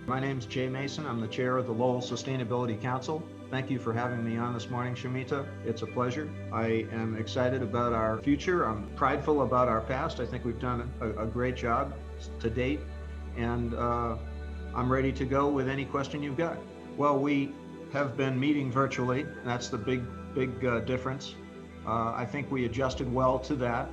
My name's Jay Mason. I'm the chair of the Lowell Sustainability Council. Thank you for having me on this morning, Shamita. It's a pleasure. I am excited about our future. I'm prideful about our past. I think we've done a great job to date, and I'm ready to go with any question you've got. Well, we have been meeting virtually. That's the big difference. I think we adjusted well to that.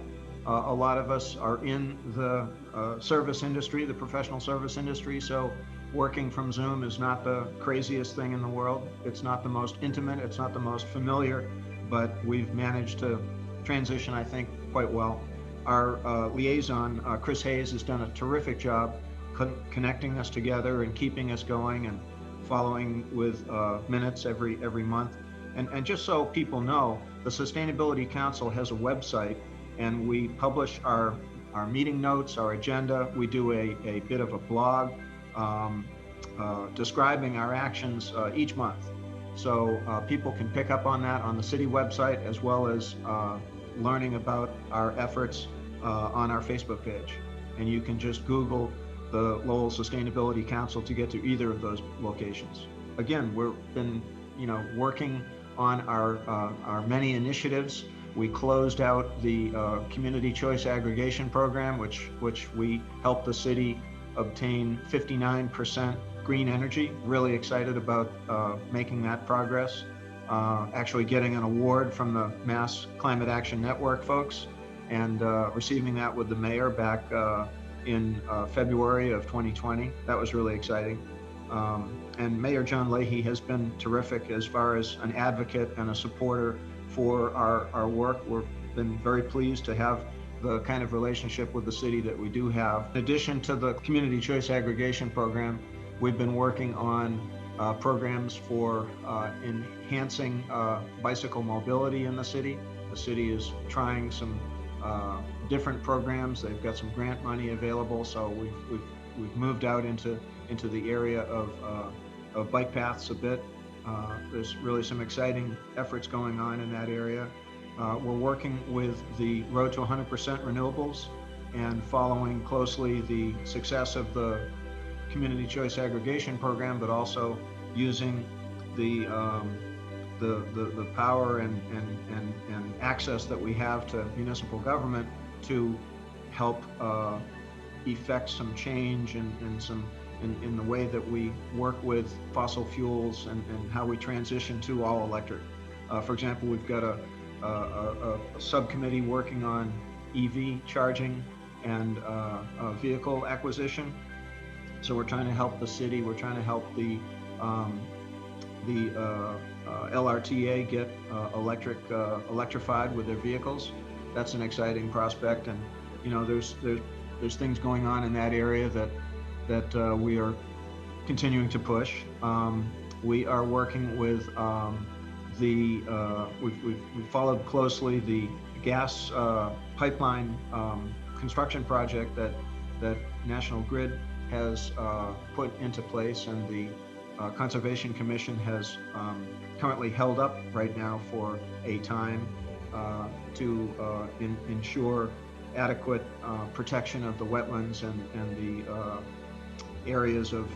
A lot of us are in the service industry, the professional service industry, so working from Zoom is not the craziest thing in the world. It's not the most intimate, it's not the most familiar, but we've managed to transition, I think, quite well. Our liaison, Chris Hayes, has done a terrific job connecting us together and keeping us going and following with minutes every month. And just so people know, the Sustainability Council has a website, and we publish our meeting notes, our agenda. We do a bit of a blog describing our actions each month. So people can pick up on that on the city website, as well as learning about our efforts on our Facebook page. And you can just Google the Lowell Sustainability Council to get to either of those locations. Again, we've been working on our many initiatives. We closed out the Community Choice Aggregation Program, which we helped the city obtain 59% green energy. Really excited about making that progress. Actually getting an award from the Mass Climate Action Network folks, and receiving that with the mayor back in February of 2020. That was really exciting. And Mayor John Leahy has been terrific as far as an advocate and a supporter for our work. We've been very pleased to have the kind of relationship with the city that we do have. In addition to the Community Choice Aggregation Program, we've been working on programs for enhancing bicycle mobility in the city. The city is trying some different programs. They've got some grant money available, so we've moved out into the area of bike paths a bit. There's really some exciting efforts going on in that area. We're working with the Road to 100% Renewables and following closely the success of the Community Choice Aggregation Program, but also using the power and access that we have to municipal government to help effect some change in the way that we work with fossil fuels and how we transition to all electric. For example, we've got a subcommittee working on EV charging and vehicle acquisition. So we're trying to help the city. We're trying to help the LRTA get electrified with their vehicles. That's an exciting prospect, and there's things going on in that area that we are continuing to push. We are working with we've followed closely the gas pipeline construction project that National Grid has put into place, and the Conservation Commission has currently held up right now for a time to ensure adequate protection of the wetlands and the areas of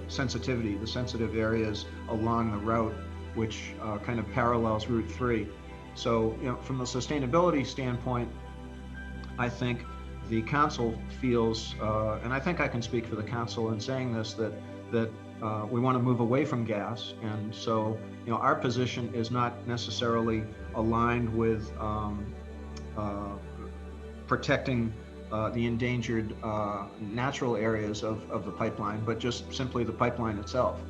sensitivity, the sensitive areas along the route, which kind of parallels Route 3. So, from the sustainability standpoint, I think the council feels, and I think I can speak for the council in saying this, that we want to move away from gas, and so our position is not necessarily aligned with protecting the endangered natural areas of the pipeline, but just simply the pipeline itself.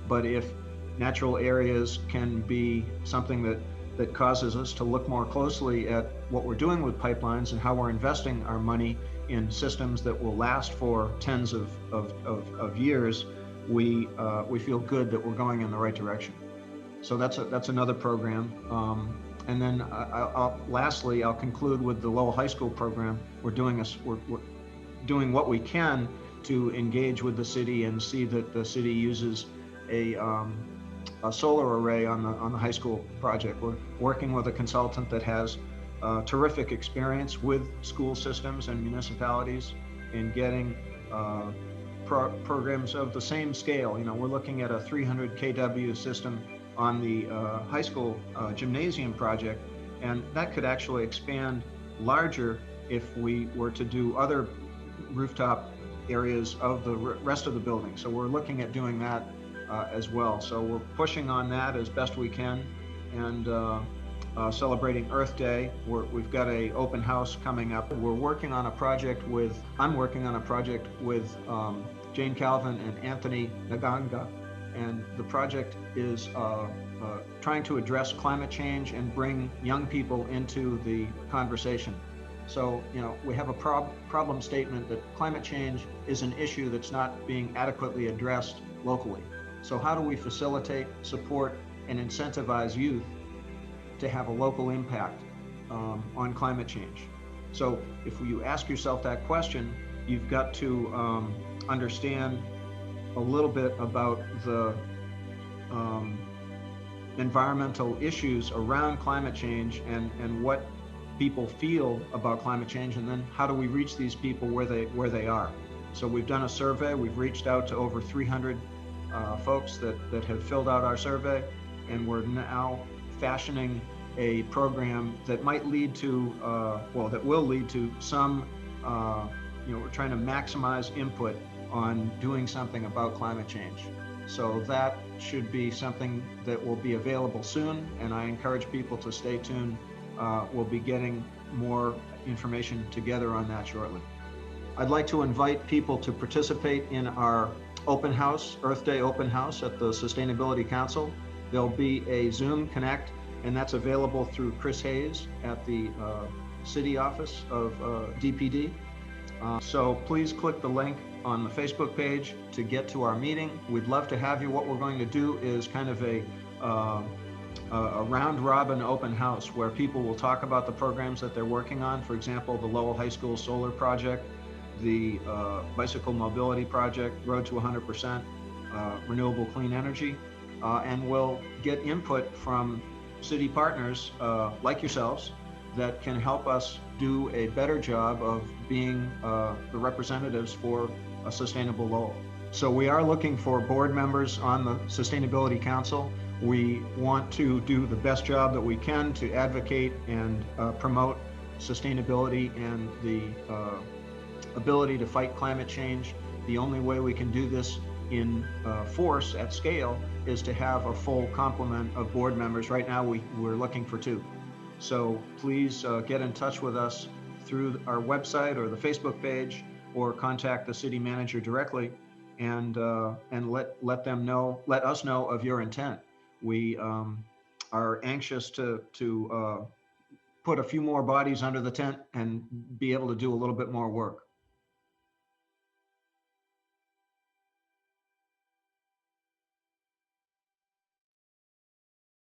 But if natural areas can be something that causes us to look more closely at what we're doing with pipelines and how we're investing our money in systems that will last for tens of years, we feel good that we're going in the right direction. So that's another program. And then lastly, I'll conclude with the Lowell High School program. We're doing what we can to engage with the city and see that the city uses a solar array on the high school project. We're working with a consultant that has terrific experience with school systems and municipalities in getting programs of the same scale. You know, we're looking at a 300 kW system on the high school gymnasium project, and that could actually expand larger if we were to do other rooftop areas of the rest of the building. So we're looking at doing that as well. So we're pushing on that as best we can, and celebrating Earth Day. We've got a open house coming up. I'm working on a project with Jane Calvin and Anthony Naganga, and the project is trying to address climate change and bring young people into the conversation. So, you know, we have a problem statement that climate change is an issue that's not being adequately addressed locally. So how do we facilitate, support, and incentivize youth to have a local impact on climate change? So if you ask yourself that question, you've got to understand a little bit about the environmental issues around climate change and what people feel about climate change, and then how do we reach these people where they are. So we've done a survey. We've reached out to over 300 folks that have filled out our survey, and we're now fashioning a program that might lead to, that will lead to some, we're trying to maximize input on doing something about climate change. So that should be something that will be available soon, and I encourage people to stay tuned. We'll be getting more information together on that shortly. I'd like to invite people to participate in our open house, Earth Day open house at the Sustainability Council. There'll be a Zoom Connect, and that's available through Chris Hayes at the city office of DPD. So please click the link on the Facebook page to get to our meeting. We'd love to have you. What we're going to do is kind of a round robin open house where people will talk about the programs that they're working on. For example, the Lowell High School solar project, the bicycle mobility project, Road to 100%, renewable clean energy, and we'll get input from city partners like yourselves that can help us do a better job of being the representatives for a sustainable Lowell. So we are looking for board members on the Sustainability Council. We want to do the best job that we can to advocate and promote sustainability and the ability to fight climate change. The only way we can do this in force at scale is to have a full complement of board members. Right now we're looking for 2. So please get in touch with us through our website or the Facebook page, or contact the city manager directly, and let us know of your intent. We are anxious to put a few more bodies under the tent and be able to do a little bit more work.